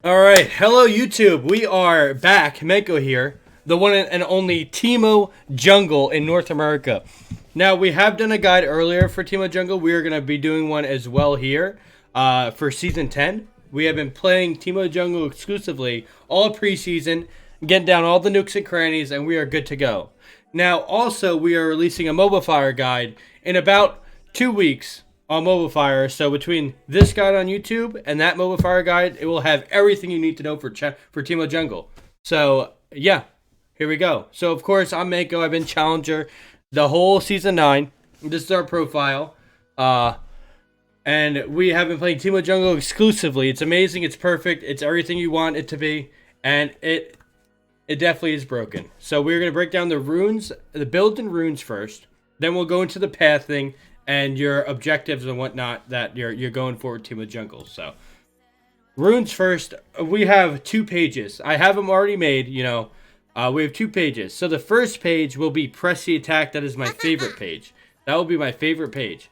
All right, hello YouTube. We are back. Menko here, the one and only Teemo Jungle in North America. Now we have done a guide earlier for Teemo Jungle. We are going to be doing one as well here for season 10. We have been playing Teemo Jungle exclusively all preseason, getting down all the nooks and crannies, and we are good to go. Now also we are releasing a MOBAFIRE guide in about 2 weeks on MOBAFIRE. So between this guide on YouTube and that MOBAFIRE guide, it will have everything you need to know for Teemo Jungle. So yeah, here we go. So of course I'm Mako. I've been Challenger the whole season 9. This is our profile. And we have been playing Teemo Jungle exclusively. It's amazing. It's perfect. It's everything you want it to be. And it definitely is broken. So we're going to break down the runes, the builds and runes first. Then we'll go into the pathing and your objectives and whatnot that you're going for with Teemo Jungle. So runes first. We have 2 pages. I have them already made. We have 2 pages. So the first page will be Press the Attack. That is my favorite page. That will be my favorite page.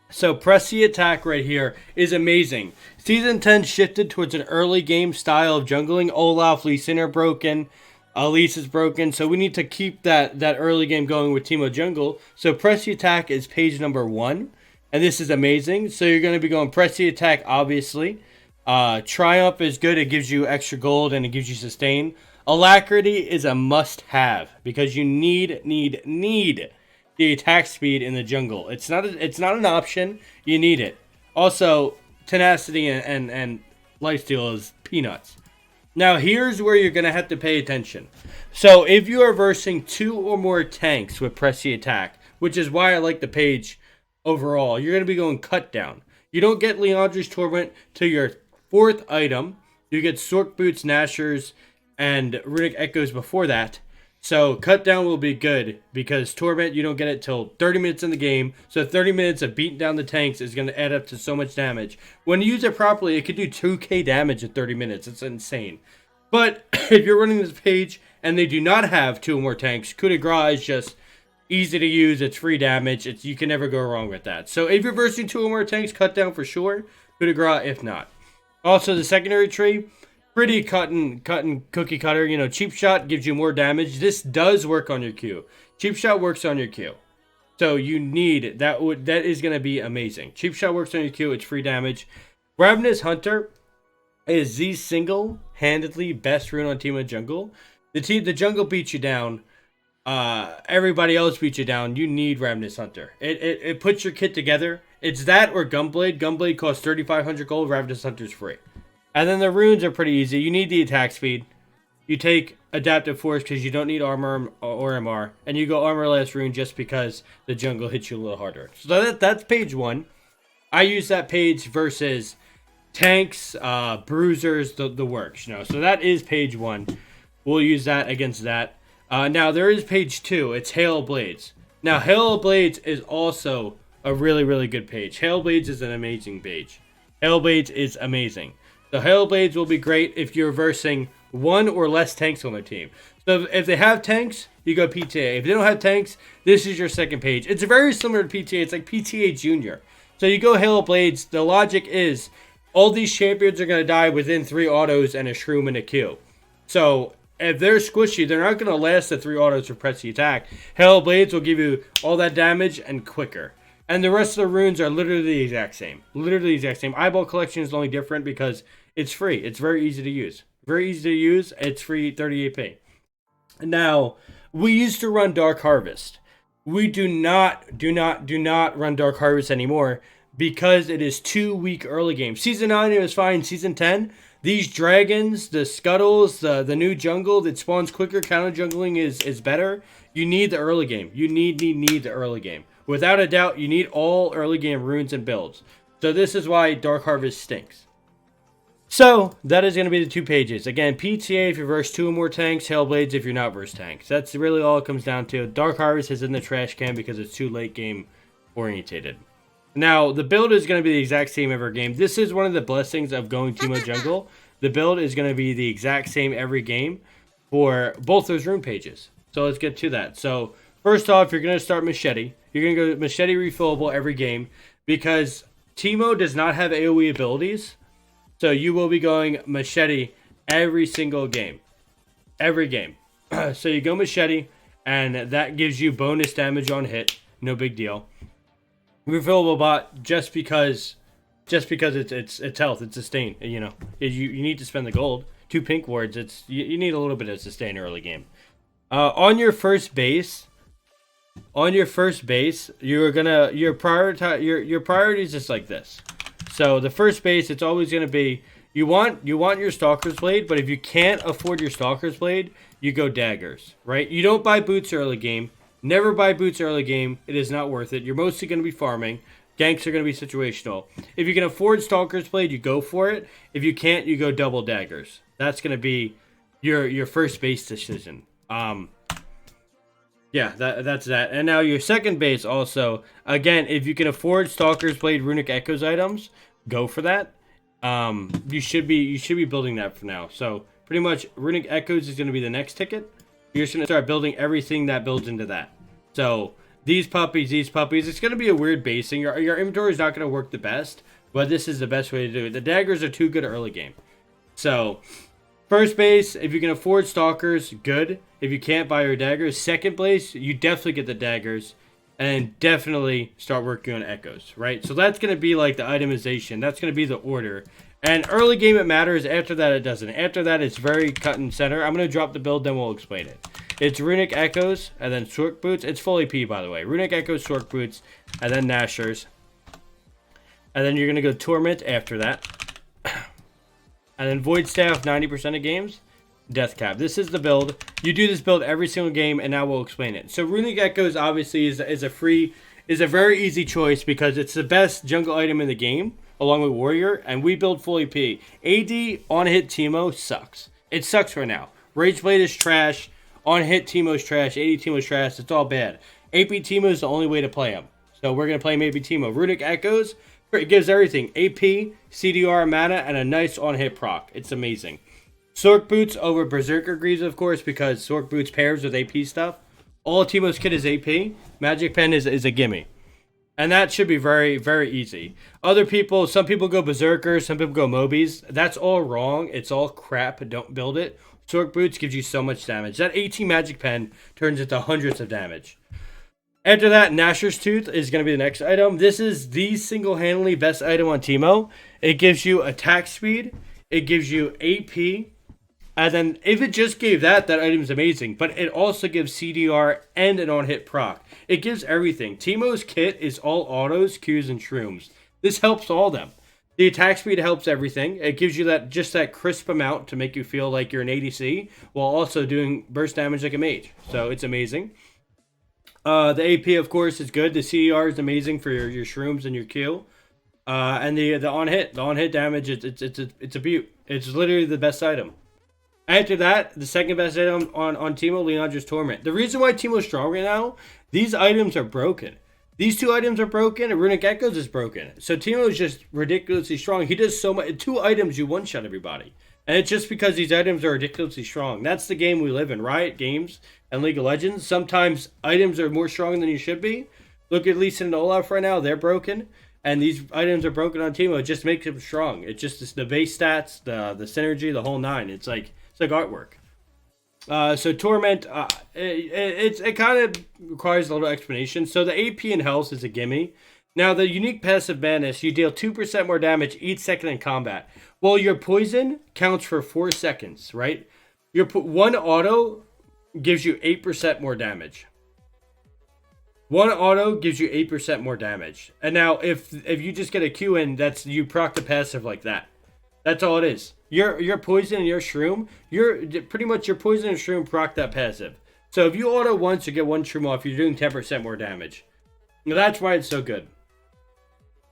So Press the Attack right here is amazing. Season 10 shifted towards an early game style of jungling. Olaf, Lee Sin are broken. Elise is broken, so we need to keep that early game going with Teemo Jungle. So Press the Attack is page number 1, and this is amazing. So you're going to be going Press the Attack, obviously. Triumph is good. It gives you extra gold, and it gives you sustain. Alacrity is a must-have, because you need the attack speed in the jungle. It's not an option. You need it. Also, Tenacity and Lifesteal is peanuts. Now, here's where you're going to have to pay attention. So, if you are versing 2 or more tanks with Press the Attack, which is why I like the page overall, you're going to be going Cut Down. You don't get Leandra's Torment to your 4th item. You get Sork Boots, Nashers, and Runic Echoes before that. So, Cut Down will be good because Torment, you don't get it till 30 minutes in the game. So, 30 minutes of beating down the tanks is going to add up to so much damage. When you use it properly, it could do 2k damage in 30 minutes. It's insane. But if you're running this page and they do not have 2 or more tanks, Coup de Grace is just easy to use. It's free damage. You can never go wrong with that. So, if you're versing 2 or more tanks, Cut Down for sure. Coup de Grace if not. Also, the secondary tree. Pretty cut and cookie cutter. Cheap Shot gives you more damage. This does work on your Q. Cheap Shot works on your Q. So you need that. That is going to be amazing. Cheap Shot works on your Q. It's free damage. Ravenous Hunter is the single-handedly best rune on Teemo Jungle. The jungle beats you down. Everybody else beats you down. You need Ravenous Hunter. It puts your kit together. It's that or Gunblade. Gunblade costs 3,500 gold. Ravenous Hunter's free. And then the runes are pretty easy. You need the attack speed. You take Adaptive Force because you don't need armor or MR. And you go Armorless Rune just because the jungle hits you a little harder. So that's page 1. I use that page versus tanks, bruisers, the works. So that is page 1. We'll use that against that. Now there is page 2. It's Hail Blades. Now Hail Blades is also a really, really good page. Hail Blades is an amazing page. Hail Blades is amazing. The Hail Blades will be great if you're versing 1 or less tanks on their team. So if they have tanks, you go PTA. If they don't have tanks, this is your second page. It's very similar to PTA. It's like PTA Junior. So you go Hail Blades. The logic is all these champions are going to die within 3 autos and a shroom and a Q. So if they're squishy, they're not going to last the 3 autos for Press the Attack. Hail Blades will give you all that damage and quicker. And the rest of the runes are literally the exact same. Literally the exact same. Eyeball Collection is only different because it's free. It's very easy to use. Very easy to use. It's free 38p. Now, we used to run Dark Harvest. We do not run Dark Harvest anymore because it is too weak early game. Season 9 it was fine. Season 10, these dragons, the scuttles, the new jungle that spawns quicker, counter jungling is better. You need the early game. You need the early game. Without a doubt, you need all early game runes and builds. So this is why Dark Harvest stinks. So that is going to be the 2 pages. Again, PTA if you verse 2 or more tanks, Hail Blades if you're not verse tanks. That's really all it comes down to. Dark Harvest is in the trash can because it's too late game orientated. Now, the build is going to be the exact same every game. This is one of the blessings of going Teemo Jungle. The build is going to be the exact same every game for both those rune pages. So let's get to that. So first off, you're going to start Machete. You're going to go Machete refillable every game because Teemo does not have AoE abilities. So you will be going Machete every single game. Every game. So you go Machete, and that gives you bonus damage on hit. No big deal. Refillable bot just because it's health, it's sustain. You know, you need to spend the gold. 2 pink wards. You need a little bit of sustain early game. On your first base, you're gonna your priorities just like this. So the first base, it's always gonna be you want your Stalker's Blade, but if you can't afford your Stalker's Blade, you go daggers, right? You don't buy boots early game. Never buy boots early game. It is not worth it. You're mostly gonna be farming. Ganks are gonna be situational. If you can afford Stalker's Blade, you go for it. If you can't, you go double daggers. That's gonna be your first base decision. Yeah, that's that. And now your second base also, again, if you can afford Stalker's Blade, Runic Echoes items, go for that. You should be building that for now. So pretty much Runic Echoes is going to be the next ticket. You're just going to start building everything that builds into that. So these puppies, it's going to be a weird basing. Your inventory is not going to work the best, but this is the best way to do it. The daggers are too good early game. So first base, if you can afford Stalkers, good. If you can't buy your daggers. Second place, you definitely get the daggers. And definitely start working on Echoes, right? So that's going to be like the itemization. That's going to be the order. And early game it matters. After that it doesn't. After that it's very cut and center. I'm going to drop the build, then we'll explain it. It's Runic Echoes, and then Sork Boots. It's full AP, by the way. Runic Echoes, Sork Boots, and then Nashers. And then you're going to go Torment after that. And then Void Staff 90% of games. Death Cap. This is the build. You do this build every single game, and now we'll explain it. So Runic Echoes obviously is a very easy choice because it's the best jungle item in the game, along with Warrior, and we build full AP. AD on hit Teemo sucks. It sucks right now. Rage Blade is trash. On hit Teemo's trash. AD Teemo's trash. It's all bad. AP Teemo is the only way to play him. So we're gonna play him AP Teemo. Runic Echoes, it gives everything: AP, CDR, mana, and a nice on hit proc. It's amazing. Sork Boots over Berserker Greaves, of course, because Sork Boots pairs with AP stuff. All Teemo's kit is AP. Magic Pen is a gimme. And that should be very, very easy. Some people go Berserkers, some people go Mobies. That's all wrong. It's all crap. Don't build it. Sork Boots gives you so much damage. That 18 Magic Pen turns into hundreds of damage. After that, Nasher's Tooth is going to be the next item. This is the single-handedly best item on Teemo. It gives you attack speed. It gives you AP. And then if it just gave that item is amazing. But it also gives CDR and an on-hit proc. It gives everything. Teemo's kit is all autos, Qs, and shrooms. This helps all them. The attack speed helps everything. It gives you that crisp amount to make you feel like you're an ADC, while also doing burst damage like a mage. So it's amazing. The AP, of course, is good. The CDR is amazing for your shrooms and your Q. And the on-hit damage, it's a beaut. It's literally the best item. After that, the second best item on Teemo, Leondra's Torment. The reason why Teemo's strong right now, these items are broken. These 2 items are broken, and Runic Echoes is broken. So Teemo is just ridiculously strong. He does so much. 2 items, you one-shot everybody. And it's just because these items are ridiculously strong. That's the game we live in. Riot Games and League of Legends. Sometimes items are more strong than you should be. Look at Lee Sin and Olaf right now. They're broken. And these items are broken on Teemo. It just makes them strong. It's just the base stats, the synergy, the whole 9. It's like artwork. So Torment, it kind of requires a little explanation. So the AP and health is a gimme. Now the unique passive madness, you deal 2% more damage each second in combat. Well, your poison counts for 4 seconds, right? Your one auto gives you 8% more damage. One auto gives you 8% more damage. And now if you just get a Q in, that's you proc the passive like that. That's all it is. Your poison and your shroom, pretty much your poison and shroom proc that passive. So if you auto once to get 1 shroom off, you're doing 10% more damage. Now that's why it's so good.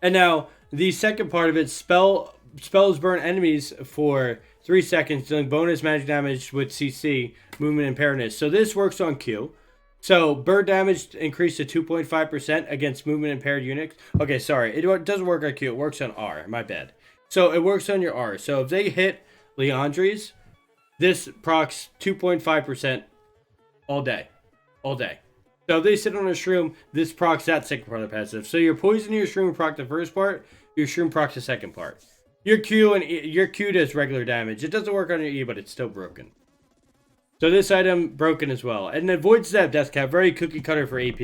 And now the second part of it, spells burn enemies for 3 seconds, dealing bonus magic damage with CC, movement, and paranoid. So this works on Q. So bird damage increased to 2.5% against movement impaired units. Okay, sorry, it doesn't work on Q. It works on R. My bad. So it works on your R. So if they hit Leandries, this procs 2.5% all day. So if they sit on a shroom, this procs that second part of the passive. So your poison and your shroom proc the first part, your shroom procs the second part. Your Q and your Q does regular damage. It doesn't work on your E, but it's still broken. So this item broken as well. And then Void Stab, Death Cap, very cookie cutter for AP.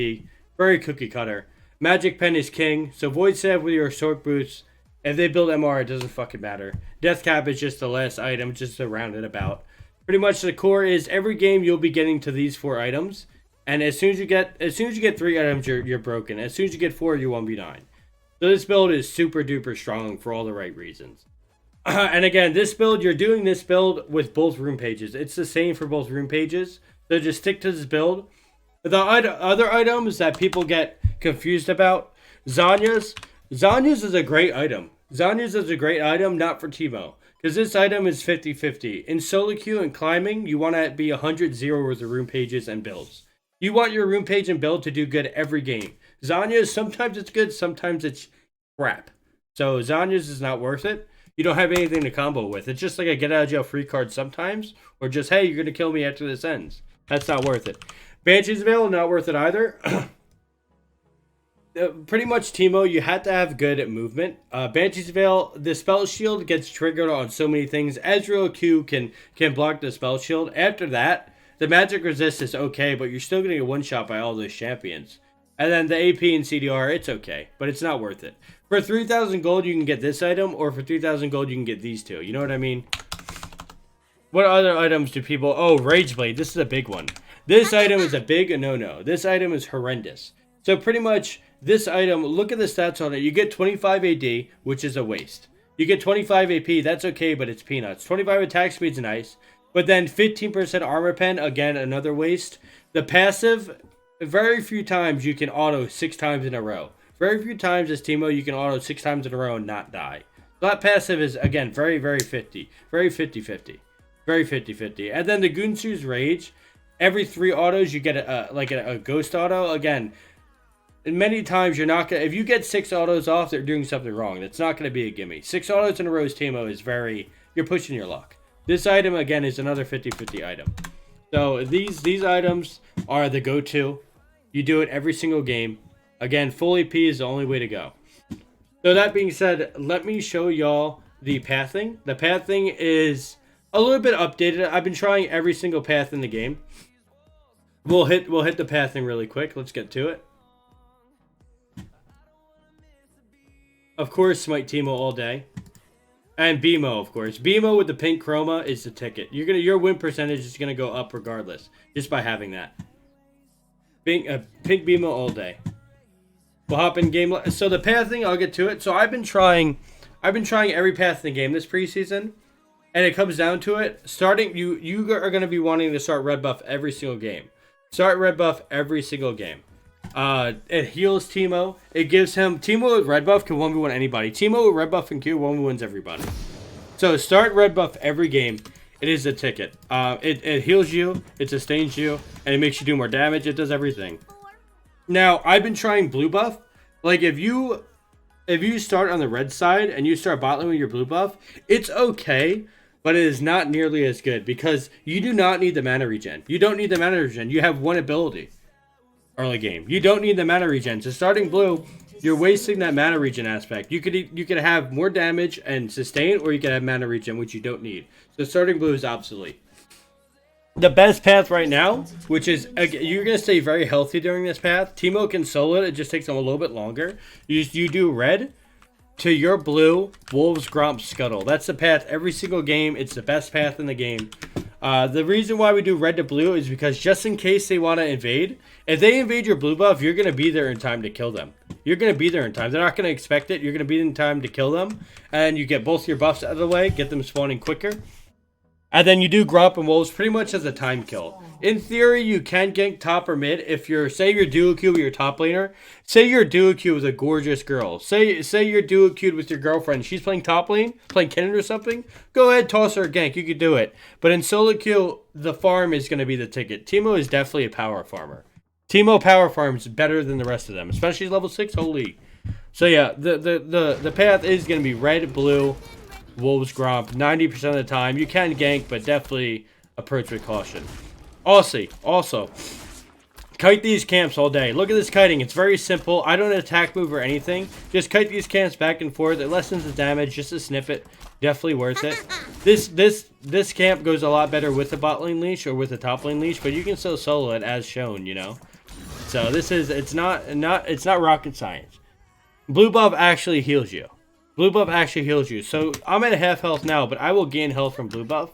Very cookie cutter. Magic Pen is king. So Void Stab with your short boots. If they build MR, it doesn't fucking matter. Death Cap is just the last item, just to round it about. Pretty much the core is every game you'll be getting to these 4 items. And as soon as you get 3 items, you're broken. As soon as you get 4, you're 1v9. So this build is super duper strong for all the right reasons. And again, this build, you're doing this build with both room pages. It's the same for both room pages. So just stick to this build. The other items that people get confused about, Zanya's. Zanya's is a great item. Zanya's is a great item, not for Teemo. Because this item is 50-50. In solo queue and climbing, you want to be 100-0 with the room pages and builds. You want your room page and build to do good every game. Zanya's, sometimes it's good, sometimes it's crap. So Zanya's is not worth it. You don't have anything to combo with. It's just like a get out of jail free card sometimes. Or just, hey, you're going to kill me after this ends. That's not worth it. Banshee's Veil, not worth it either. Pretty much Teemo, you have to have good movement. Banshee's Veil, the spell shield gets triggered on so many things. Ezreal Q can block the spell shield. After that, the magic resist is okay, but you're still going to get one-shot by all those champions. And then the AP and CDR, it's okay, but it's not worth it. For 3,000 gold, you can get this item, or for 3,000 gold, you can get these two. You know what I mean? What other items do people... Oh, Rageblade. This is a big one. This item is a big no-no. This item is horrendous. So pretty much, this item, look at the stats on it. You get 25 AD, which is a waste. You get 25 AP, that's okay, but it's peanuts. 25 attack speed's nice. But then 15% armor pen, again, another waste. The passive... Very few times you can auto 6 times in a row. Very few times as Teemo you can auto 6 times in a row and not die. So that passive is, again, very 50. Very 50-50. Very 50-50. And then the Gunsu's Rage. Every 3 autos you get a ghost auto. Again, many times you're not going to... If you get 6 autos off, they're doing something wrong. That's not going to be a gimme. 6 autos in a row as Teemo is very... You're pushing your luck. This item, again, is another 50-50 item. So these items are the go-to. You do it every single game. Again, full AP is the only way to go. So that being said, let me show y'all the pathing. The pathing is a little bit updated. I've been trying every single path in the game. We'll hit the pathing really quick. Let's get to it. Of course, Smite Teemo all day. And BMO, of course. BMO with the pink chroma is the ticket. Your win percentage is gonna go up regardless, just by having that. Pink BMO all day. We'll hop in game. So the pathing, I'll get to it. So I've been trying every path in the game this preseason, and it comes down to it. Starting, you are gonna be wanting to start red buff every single game. Start red buff every single game. It heals Teemo. It gives him... Teemo with red buff can 1v1 anybody. Teemo with red buff and Q 1v1s everybody. So start red buff every game. It is a ticket. It heals you, it sustains you, and it makes you do more damage. It does everything. Now, I've been trying blue buff. Like, if you start on the red side and you start bot lane with your blue buff, it's okay, but it is not nearly as good because you do not need the mana regen. You don't need the mana regen. You have one ability. Early game. You don't need the mana regen. So starting blue, you're wasting that mana regen aspect. You could have more damage and sustain, or you could have mana regen, which you don't need. So starting blue is obsolete. The best path right now, which is, you're going to stay very healthy during this path. Teemo can solo it. It just takes them a little bit longer. You do red to your blue, Wolves, Gromp, Scuttle. That's the path every single game. It's the best path in the game. The reason why we do red to blue is because just in case they want to invade, if they invade your blue buff, you're going to be there in time to kill them. You're going to be there in time. They're not going to expect it. You're going to be in time to kill them. And you get both your buffs out of the way, get them spawning quicker. And then you do Gromp and Wolves pretty much as a time kill. In theory, you can gank top or mid if you're, say you're duo queue with your top laner. Say you're duo queue with a gorgeous girl. Say you're duo queued with your girlfriend. She's playing top lane, playing Kennen or something. Go ahead, toss her a gank. You could do it. But in solo queue, the farm is going to be the ticket. Teemo is definitely a power farmer. Teemo power farms better than the rest of them, especially level 6. Holy. So yeah, the path is going to be red, blue, Wolves, Gromp. 90% of the time. You can gank, but definitely approach with caution. Also, kite these camps all day. Look at this kiting. It's very simple. I don't attack move or anything. Just kite these camps back and forth. It lessens the damage. Just a snippet. Definitely worth it. This camp goes a lot better with a bot lane leash or with a top lane leash, but you can still solo it as shown, you know. So it's not rocket science. Blue buff actually heals you. Blue buff actually heals you. So I'm at half health now, but I will gain health from blue buff.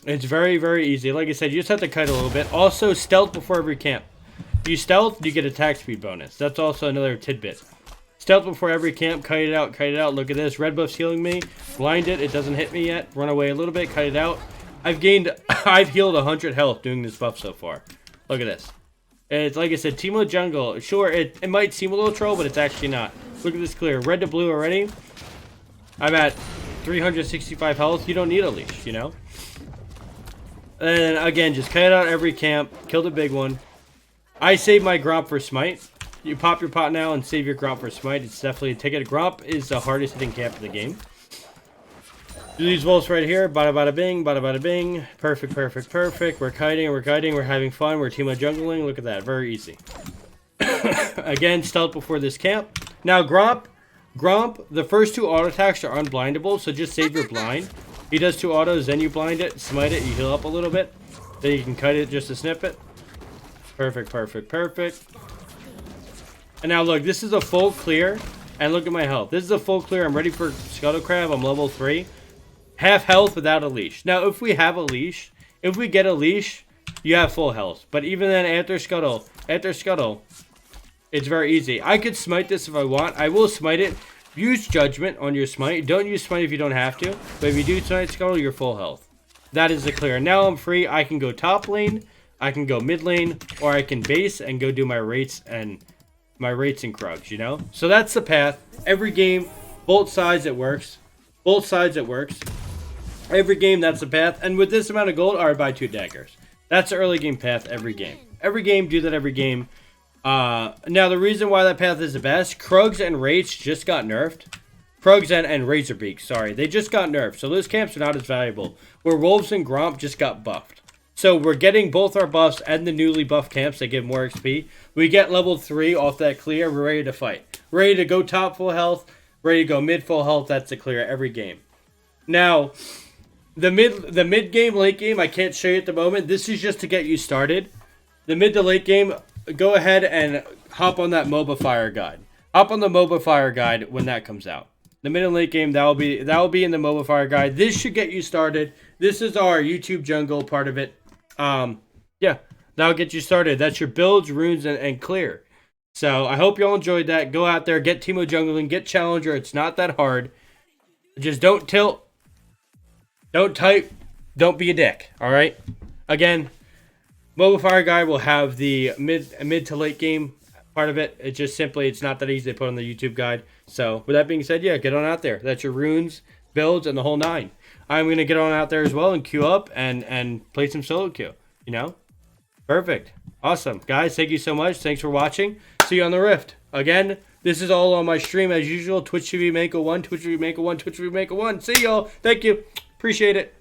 It's very, very easy. Like I said, you just have to kite a little bit. Also, stealth before every camp. If you stealth, you get attack speed bonus. That's also another tidbit. Stealth before every camp. Kite it out, kite it out. Look at this. Red buff's healing me. Blind it. It doesn't hit me yet. Run away a little bit. Kite it out. I've healed 100 health doing this buff so far. Look at this. It's like I said, Teemo jungle. Sure, it might seem a little troll, but it's actually not. Look at this clear. Red to blue already. I'm at 365 health. You don't need a leash, you know? And again, just cut out every camp. Kill the big one. I save my Gromp for Smite. You pop your pot now and save your Gromp for Smite. It's definitely a ticket. Gromp is the hardest hitting camp in the game. Do these wolves right here. Bada bada bing, bada bada bing. Perfect, perfect, perfect. We're kiting, we're kiting, we're having fun. We're Teemo jungling. Look at that. Very easy. Again, stealth before this camp. Now, Gromp, the first two auto attacks are unblindable, so just save your blind. He does two autos, then you blind it, smite it, you heal up a little bit. Then you can cut it just to snip it. Perfect, perfect, perfect. And now look, this is a full clear. And look at my health. This is a full clear. I'm ready for Scuttle Crab. I'm level 3. Half health without a leash. Now, if we have a leash, if we get a leash, you have full health. But even then, after Scuttle, it's very easy. I could smite this if I want. I will smite it. Use judgment on your smite. Don't use smite if you don't have to. But if you do smite Scuttle, you're full health. That is the clear. Now I'm free. I can go top lane. I can go mid lane. Or I can base and go do my rates and Krugs, you know? So that's the path. Every game, both sides it works. Both sides it works. Every game, that's the path. And with this amount of gold, I buy 2 daggers. That's the early game path every game. Every game, do that every game. Now, the reason why that path is the best, Krugs and Wraiths just got nerfed. Krugs and Razorbeak, sorry. They just got nerfed, so those camps are not as valuable. Where Wolves and Gromp just got buffed. So we're getting both our buffs and the newly buffed camps that give more XP. We get level 3 off that clear, we're ready to fight. Ready to go top full health, ready to go mid full health, that's the clear every game. Now, the mid game, late game, I can't show you at the moment. This is just to get you started. The mid to late game, go ahead and hop on that MOBAFIRE guide. Hop on the MOBAFIRE guide when that comes out. The mid and late game, that will be in the MOBAFIRE guide. This should get you started. This is our YouTube jungle part of it. Yeah, that'll get you started. That's your builds, runes, and clear. So I hope y'all enjoyed that. Go out there, get Teemo jungling, get Challenger. It's not that hard. Just don't tilt. Don't type. Don't be a dick. All right. Again, MOBAFIRE guide will have the mid to late game part of it. It's just simply, it's not that easy to put on the YouTube guide. So with that being said, yeah, get on out there. That's your runes, builds, and the whole 9. I'm going to get on out there as well and queue up and play some solo queue, you know? Perfect. Awesome. Guys, thank you so much. Thanks for watching. See you on the Rift. Again, this is all on my stream as usual. Twitch TV Mako 1, Twitch TV Mako 1, Twitch TV Mako 1. See y'all. Thank you. Appreciate it.